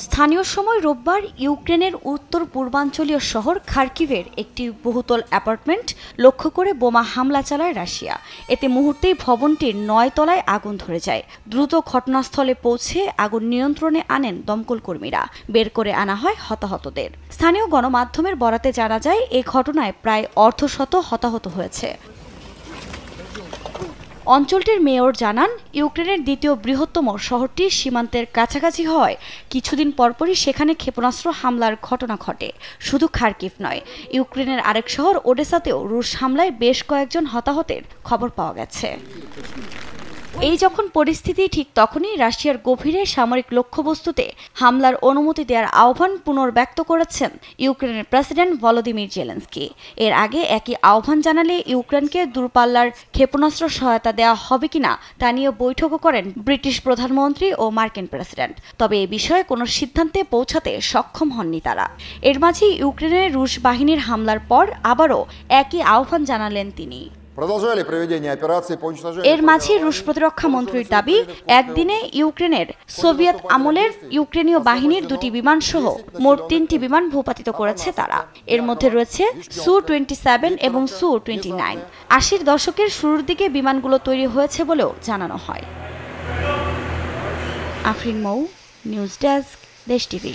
স্থানীয় সময় রোববার ইউক্রেনের উত্তর পূর্বাঞ্চলীয় শহর খার্কিভের একটি বহুতল অ্যাপার্টমেন্ট লক্ষ্য করে বোমা হামলা চালায় রাশিয়া। এতে মুহূর্তেই ভবনটির ৯ তলায় আগুন ধরে যায়। দ্রুত ঘটনাস্থলে পৌঁছে আগুন নিয়ন্ত্রণে আনেন দমকল কর্মীরা। বের করে আনা হয় হতাহতদের। স্থানীয় গণমাধ্যমের বরাতে জানা যায়, এই ঘটনায় প্রায় অর্ধশত হতাহত হয়েছে। অঞ্চলটির মেয়র জানান, ইউক্রেনের দ্বিতীয় বৃহত্তম শহরটি সীমান্তের কাছাকাছি হওয়ায় কিছুদিন পরপরই সেখানে ক্ষেপণাস্ত্র হামলার ঘটনা ঘটে। শুধু খার্কিভ নয়, ইউক্রেনের আরেক শহর ওডেসাতেও রুশ হামলায় বেশ কয়েকজন হতাহতের খবর পাওয়া গেছে। এই যখন পরিস্থিতি, ঠিক তখনই রাশিয়ার গভীরে সামরিক লক্ষ্যবস্তুতে হামলার অনুমতি দেওয়ার আহ্বান পুনর্ব্যক্ত করেছেন ইউক্রেনের প্রেসিডেন্ট ভলোদিমির জেলেনস্কি। এর আগে একই আহ্বান জানালে ইউক্রেনকে দূরপাল্লার ক্ষেপণাস্ত্র সহায়তা দেওয়া হবে কিনা তা নিয়ে বৈঠকও করেন ব্রিটিশ প্রধানমন্ত্রী ও মার্কিন প্রেসিডেন্ট। তবে এ বিষয়ে কোনো সিদ্ধান্তে পৌঁছাতে সক্ষম হননি তারা। এর মাঝে ইউক্রেনের রুশ বাহিনীর হামলার পর আবারও একই আহ্বান জানালেন তিনি। এর মাঝে রুশ প্রতিরক্ষা মন্ত্রীর দাবি, একদিনে ইউক্রেনের সোভিয়েত আমলের ইউক্রেনীয় বাহিনীর 2টি বিমান সহ মোট 3টি বিমান ভূপাতিত করেছে তারা। এর মধ্যে রয়েছে সু-27 এবং সু-29। 80-র দশকের শুরুর দিকে বিমানগুলো তৈরি হয়েছে বলেও জানানো হয়। আফরিন মৌ, নিউজ ডেস্ক, দেশ টিভি।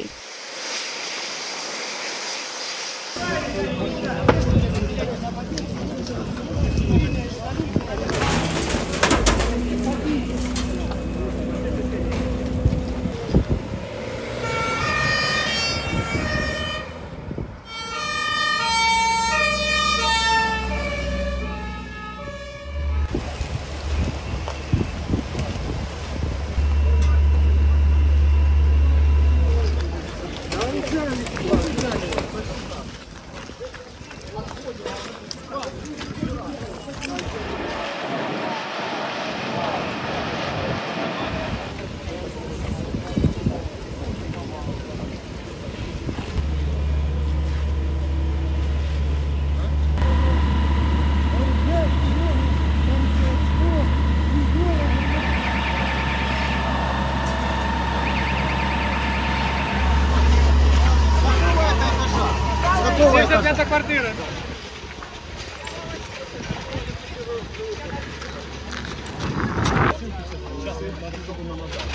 Эта квартира. Сейчас